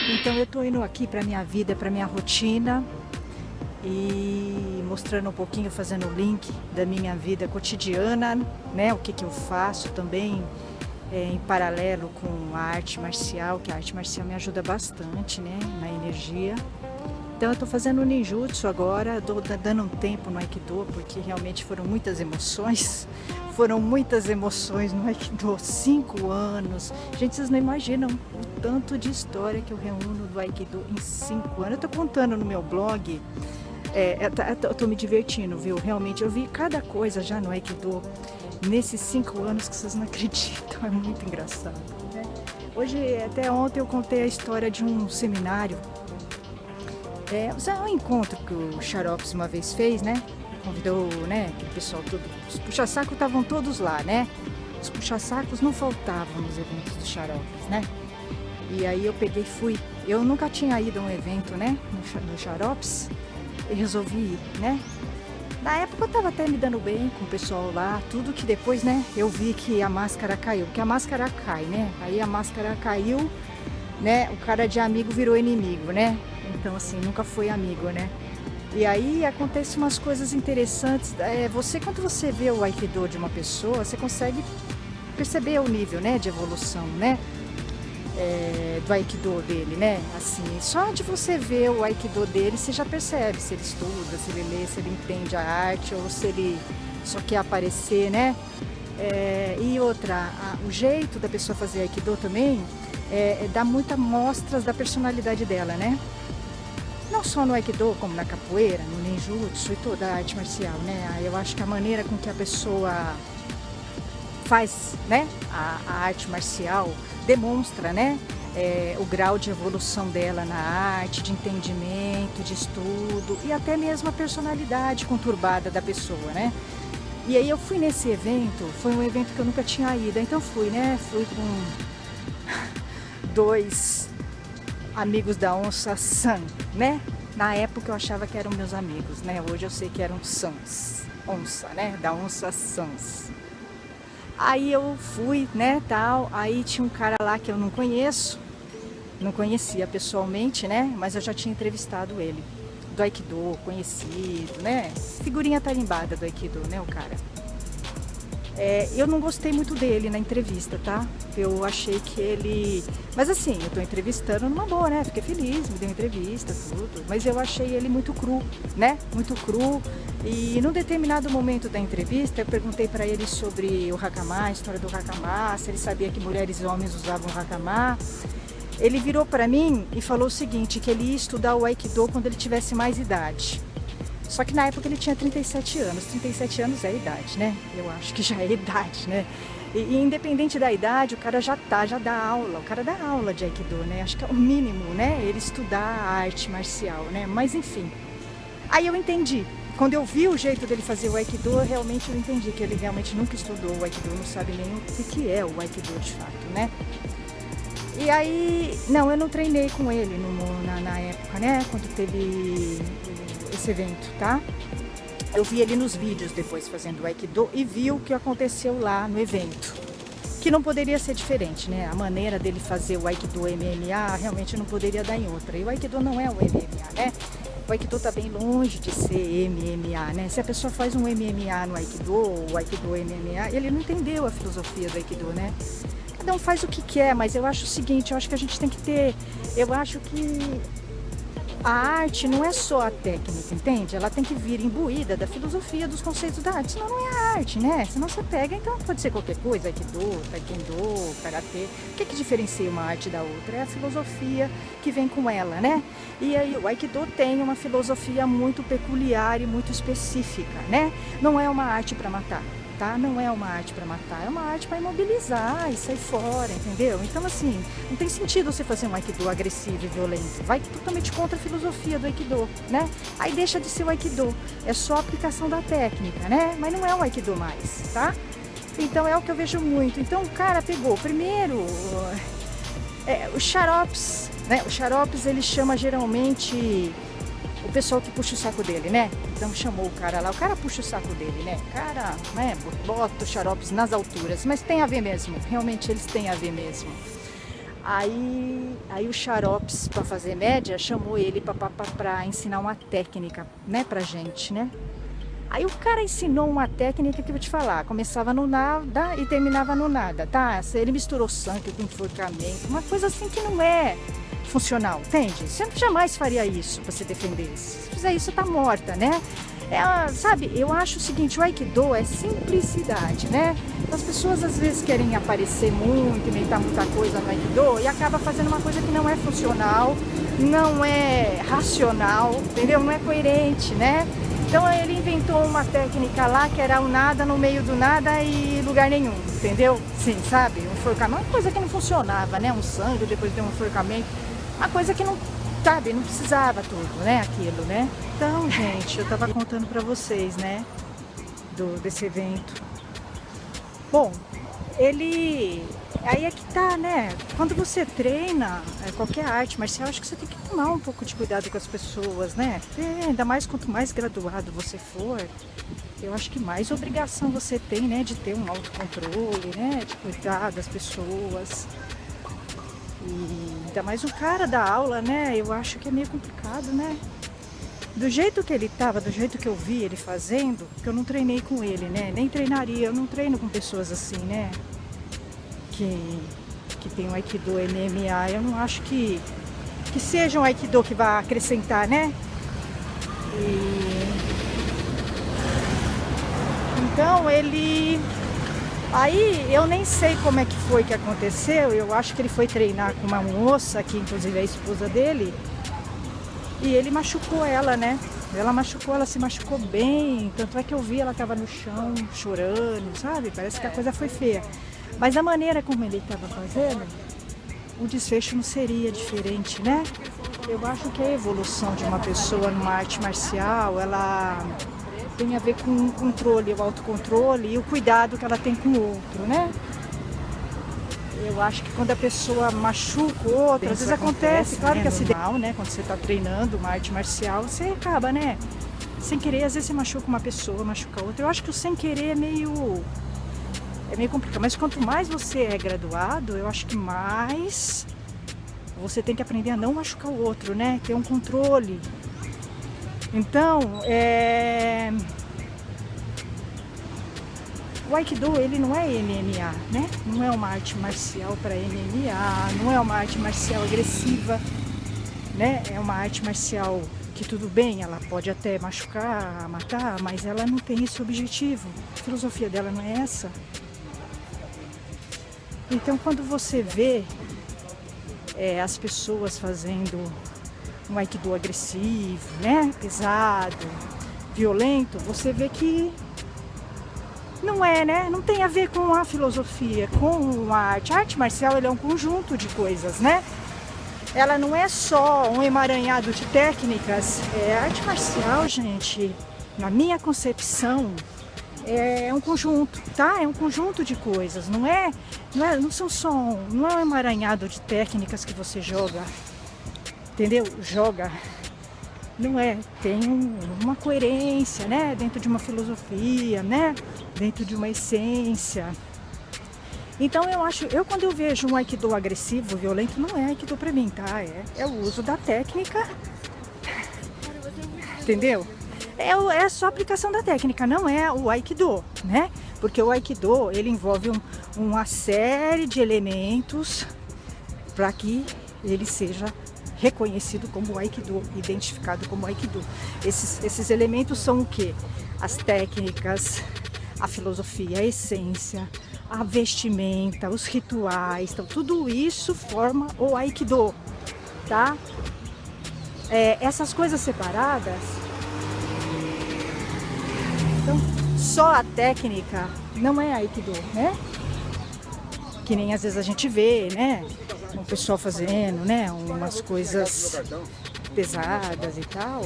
Então eu tô indo aqui para minha vida, para minha rotina e mostrando um pouquinho, fazendo o link da minha vida cotidiana, né? O que que eu faço também em paralelo com a arte marcial, que a arte marcial me ajuda bastante, né? Na energia. Então eu estou fazendo o ninjutsu agora, estou dando um tempo no Aikido, porque realmente foram muitas emoções. Foram muitas emoções no Aikido, 5 anos. Gente, vocês não imaginam o tanto de história que eu reúno do Aikido em 5 anos. Eu estou contando no meu blog, eu estou me divertindo, viu? Realmente, eu vi cada coisa já no Aikido nesses 5 anos que vocês não acreditam. É muito engraçado, né? Hoje, até ontem, eu contei a história de um seminário. Um encontro que o Xaropes uma vez fez, né? Convidou, né? Aquele pessoal todo. Os puxa-sacos estavam todos lá, né? Os puxa-sacos não faltavam nos eventos do Xaropes, né? E aí eu peguei e fui. Eu nunca tinha ido a um evento, né? No Xaropes. E resolvi ir, né? Na época eu tava até me dando bem com o pessoal lá. Tudo que depois, né? Eu vi que a máscara caiu. Porque a máscara cai, né? Aí a máscara caiu, né? O cara de amigo virou inimigo, né? Então assim, nunca foi amigo, né? E aí acontecem umas coisas interessantes. Quando você vê o Aikido de uma pessoa, você consegue perceber o nível, né, de evolução, né? Do Aikido dele, né? Assim, só de você ver o Aikido dele, você já percebe se ele estuda, se ele lê, se ele entende a arte ou se ele só quer aparecer, né? E outra, o jeito da pessoa fazer Aikido também dá muitas mostras da personalidade dela, né? Não só no Aikido, como na capoeira, no ninjutsu e toda a arte marcial, né? Eu acho que a maneira com que a pessoa faz, né, a arte marcial demonstra, né, o grau de evolução dela na arte, de entendimento, de estudo e até mesmo a personalidade conturbada da pessoa, né? E aí eu fui nesse evento, foi um evento que eu nunca tinha ido, então fui, né? Fui com 2 amigos da Onça San, né? Na época eu achava que eram meus amigos, né? Hoje eu sei que eram Sans, onça, né? Da Onça Sans. Aí eu fui, né, tal, aí tinha um cara lá que eu não conhecia pessoalmente, né? Mas eu já tinha entrevistado ele, do Aikido, conhecido, né? Figurinha tarimbada do Aikido, né, o cara. Eu não gostei muito dele na entrevista, tá? Eu achei que ele... Mas assim, eu tô entrevistando numa boa, né? Fiquei feliz, me deu entrevista, tudo. Mas eu achei ele muito cru, né? Muito cru. E num determinado momento da entrevista, eu perguntei pra ele sobre o Hakama, a história do Hakama, se ele sabia que mulheres e homens usavam Hakama. Ele virou pra mim e falou o seguinte, que ele ia estudar o Aikido quando ele tivesse mais idade. Só que na época ele tinha 37 anos. 37 anos é a idade, né? Eu acho que já é idade, né? E independente da idade, o cara já dá aula. O cara dá aula de Aikido, né? Acho que é o mínimo, né? Ele estudar a arte marcial, né? Mas enfim. Aí eu entendi. Quando eu vi o jeito dele fazer o Aikido, eu entendi que ele realmente nunca estudou o Aikido, não sabe nem o que é o Aikido de fato, né? E aí, não, eu não treinei com ele na época, né? Quando teve esse evento, tá? Eu vi ele nos vídeos depois fazendo o Aikido e vi o que aconteceu lá no evento. Que não poderia ser diferente, né? A maneira dele fazer o Aikido MMA realmente não poderia dar em outra. E o Aikido não é o MMA, né? O Aikido tá bem longe de ser MMA, né? Se a pessoa faz um MMA no Aikido, ou o Aikido MMA, ele não entendeu a filosofia do Aikido, né? Cada um faz o que quer, mas eu acho o seguinte, eu acho que a gente tem que ter... Eu acho que a arte não é só a técnica, entende? Ela tem que vir imbuída da filosofia, dos conceitos da arte, senão não é a arte, né? Senão você pega, então pode ser qualquer coisa, Aikido, Taekwondo, Karatê. O que diferencia uma arte da outra? É a filosofia que vem com ela, né? E aí o Aikido tem uma filosofia muito peculiar e muito específica, né? Não é uma arte para matar. Tá? Não é uma arte para matar, é uma arte para imobilizar e sair fora, entendeu? Então assim, não tem sentido você fazer um Aikido agressivo e violento, vai totalmente contra a filosofia do Aikido, né? Aí deixa de ser o Aikido, é só a aplicação da técnica, né? Mas não é o Aikido mais, tá? Então é o que eu vejo muito. Então o cara pegou primeiro o Xaropes, né? O Xaropes ele chama geralmente o pessoal que puxa o saco dele, né? Então chamou o cara lá, o cara puxa o saco dele, né? O cara, né, bota o Xaropes nas alturas, mas tem a ver mesmo, realmente eles têm a ver mesmo. Aí o Xaropes, para fazer média, chamou ele para ensinar uma técnica, né, pra gente, né? Aí o cara ensinou uma técnica que eu vou te falar, começava no nada e terminava no nada, tá? Ele misturou sangue com enforcamento, uma coisa assim que não é funcional, entende? Você jamais faria isso para se defender. Se fizer isso, tá morta, né? Sabe, eu acho o seguinte, o Aikido é simplicidade, né? As pessoas às vezes querem aparecer muito, inventar muita coisa no Aikido e acaba fazendo uma coisa que não é funcional, não é racional, entendeu? Não é coerente, né? Então ele inventou uma técnica lá que era o nada no meio do nada e lugar nenhum, entendeu? Sim, sabe? Um enforcamento, uma coisa que não funcionava, né? Um sangue, depois de um enforcamento, uma coisa que não, sabe, não precisava tudo, né? Aquilo, né? Então, gente, eu tava contando pra vocês, né? Desse evento. Bom, aí é que tá, né? Quando você treina qualquer arte marcial, acho que você tem que tomar um pouco de cuidado com as pessoas, né? Ainda mais quanto mais graduado você for, eu acho que mais obrigação você tem, né? De ter um autocontrole, né? De cuidar das pessoas. E ainda mais o cara da aula, né? Eu acho que é meio complicado, né? Do jeito que ele tava, do jeito que eu vi ele fazendo, que eu não treinei com ele, né? Nem treinaria, eu não treino com pessoas assim, né? Que tem um Aikido MMA, eu não acho que seja um Aikido que vai acrescentar, né? Então aí eu nem sei como é que foi que aconteceu, eu acho que ele foi treinar com uma moça, que inclusive é a esposa dele, e ele machucou ela, né? Ela se machucou bem, tanto é que eu vi, ela tava no chão chorando, sabe? Parece que a coisa foi feia. Mas a maneira como ele estava fazendo, o desfecho não seria diferente, né? Eu acho que a evolução de uma pessoa numa arte marcial, ela tem a ver com o controle, o autocontrole e o cuidado que ela tem com o outro, né? Eu acho que quando a pessoa machuca o outro, às vezes acontece, claro que é acidental, né? Quando você está treinando uma arte marcial, você acaba, né? Sem querer, às vezes você machuca uma pessoa, machuca outra. Eu acho que o sem querer é meio complicado, mas quanto mais você é graduado, eu acho que mais você tem que aprender a não machucar o outro, né? Ter um controle. Então, o Aikido, ele não é MMA, né? Não é uma arte marcial para MMA, não é uma arte marcial agressiva, né? É uma arte marcial que tudo bem, ela pode até machucar, matar, mas ela não tem esse objetivo. A filosofia dela não é essa. Então, quando você vê as pessoas fazendo um Aikido agressivo, né, pesado, violento, você vê que não é, né? Não tem a ver com a filosofia, com a arte. A arte marcial é um conjunto de coisas, né? Ela não é só um emaranhado de técnicas. A arte marcial, gente, na minha concepção, é um conjunto, tá? É um conjunto de coisas, não é um emaranhado de técnicas que você joga, entendeu? Joga, não é, tem uma coerência, né? Dentro de uma filosofia, né? Dentro de uma essência. Então quando eu vejo um Aikido agressivo, violento, não é Aikido pra mim, tá? É o uso da técnica, entendeu? É só a aplicação da técnica, não é o Aikido, né? Porque o Aikido, ele envolve uma série de elementos para que ele seja reconhecido como Aikido, identificado como Aikido. Esses elementos são o quê? As técnicas, a filosofia, a essência, a vestimenta, os rituais, então tudo isso forma o Aikido, tá? Essas coisas separadas, então, só a técnica não é Aikido, né? Que nem às vezes a gente vê, né? O pessoal fazendo, né? Umas coisas pesadas e tal.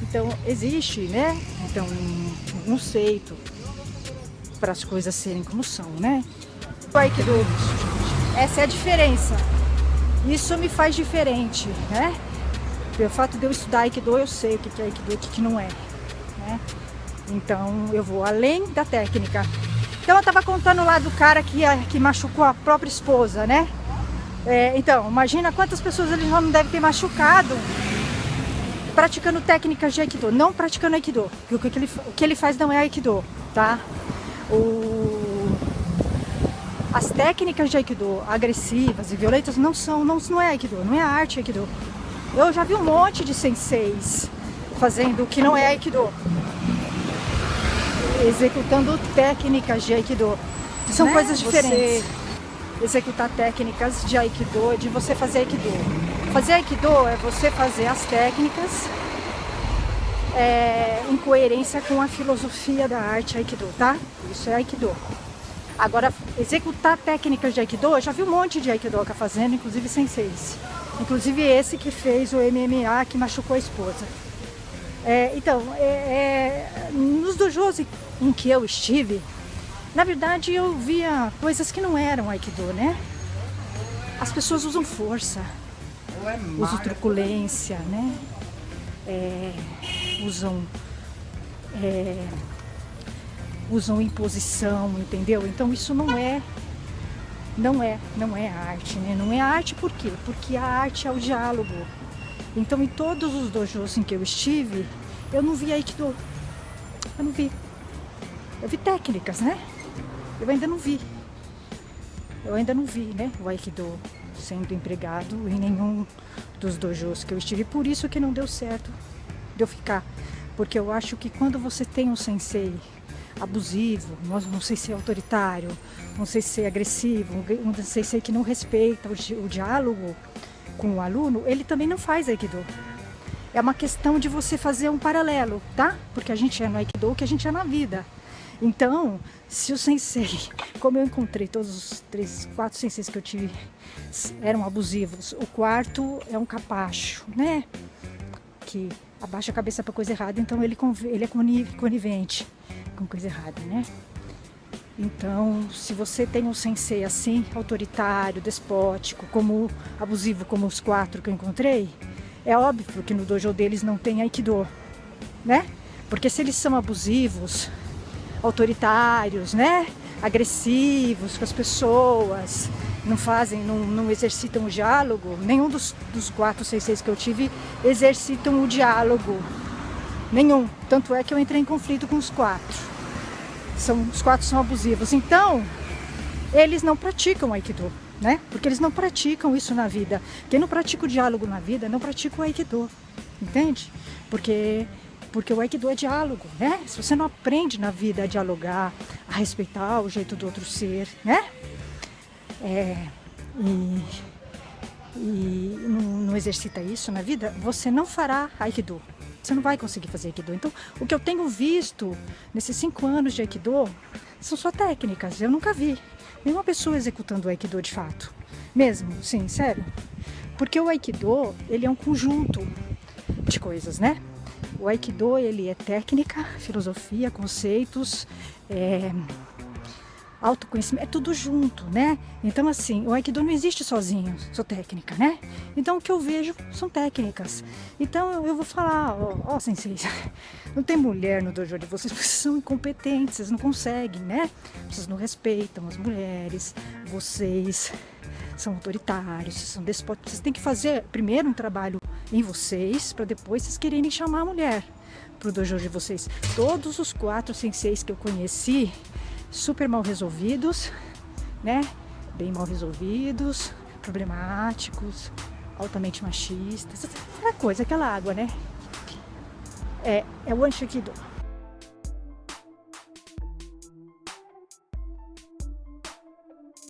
Então existe, né? Então um conceito para as coisas serem como são, né? O Aikido, essa é a diferença. Isso me faz diferente, né? Pelo fato de eu estudar Aikido, eu sei o que é Aikido e o que não é, né? Então eu vou além da técnica. Então eu tava contando lá do cara que machucou a própria esposa, né? Então, imagina quantas pessoas ele já não deve ter machucado praticando técnicas de Aikido, não praticando Aikido. O que ele faz não é Aikido, tá? As técnicas de Aikido agressivas e violentas não é Aikido, não é a arte Aikido. Eu já vi um monte de senseis fazendo o que não é Aikido, executando técnicas de Aikido. São coisas diferentes. Executar técnicas de Aikido, de você fazer Aikido. Fazer Aikido é você fazer as técnicas em coerência com a filosofia da arte Aikido, tá? Isso é Aikido. Agora, executar técnicas de Aikido, eu já vi um monte de Aikidoka fazendo, inclusive senseis. Inclusive esse que fez o MMA, que machucou a esposa. Então, nos dojos em que eu estive, na verdade eu via coisas que não eram Aikido, né? As pessoas usam força, usam truculência, né? Usam imposição, entendeu? Então isso não é arte, né? Não é arte por quê? Porque a arte é o diálogo. Então em todos os dojos em que eu estive, eu não vi Aikido. Eu não vi. Eu vi técnicas, né? Eu ainda não vi, né? O Aikido sendo empregado em nenhum dos dojos que eu estive. Por isso que não deu certo de eu ficar. Porque eu acho que quando você tem um sensei abusivo, não sei se é autoritário, não sei se é agressivo, um sensei que não respeita o diálogo com o aluno, ele também não faz Aikido. É uma questão de você fazer um paralelo, tá? Porque a gente é no Aikido o que a gente é na vida. Então, se o sensei, como eu encontrei todos os 4 senseis que eu tive eram abusivos, o quarto é um capacho, né? Que abaixa a cabeça para coisa errada, então ele é conivente com coisa errada, né? Então, se você tem um sensei assim, autoritário, despótico, como abusivo, como os 4 que eu encontrei, é óbvio que no dojo deles não tem Aikido, né? Porque se eles são abusivos, autoritários, né? Agressivos com as pessoas, não exercitam o diálogo, nenhum dos 4 senseis que eu tive exercitam o diálogo. Nenhum. Tanto é que eu entrei em conflito com os 4. Os 4 são abusivos. Então, eles não praticam Aikido, né? Porque eles não praticam isso na vida. Quem não pratica o diálogo na vida, não pratica o Aikido. Entende? Porque o Aikido é diálogo, né? Se você não aprende na vida a dialogar, a respeitar o jeito do outro ser, né? E não exercita isso na vida, você não fará Aikido. Você não vai conseguir fazer Aikido. Então, o que eu tenho visto nesses 5 anos de Aikido são só técnicas. Eu nunca vi nenhuma pessoa executando o Aikido de fato. Mesmo, sim, sério. Porque o Aikido, ele é um conjunto de coisas, né? O Aikido, ele é técnica, filosofia, conceitos, autoconhecimento, é tudo junto, né? Então, assim, o Aikido não existe sozinho, só técnica, né? Então, o que eu vejo são técnicas. Então, eu vou falar, senseis, não tem mulher no dojo de vocês, vocês são incompetentes, vocês não conseguem, né? Vocês não respeitam as mulheres, vocês são autoritários, vocês são despóticos, vocês têm que fazer primeiro um trabalho em vocês, para depois vocês quererem chamar a mulher pro dojo de vocês. Todos os 4 senseis que eu conheci, super mal resolvidos, né? Bem mal resolvidos, problemáticos, altamente machistas, aquela coisa, aquela água, né? É o Aikido.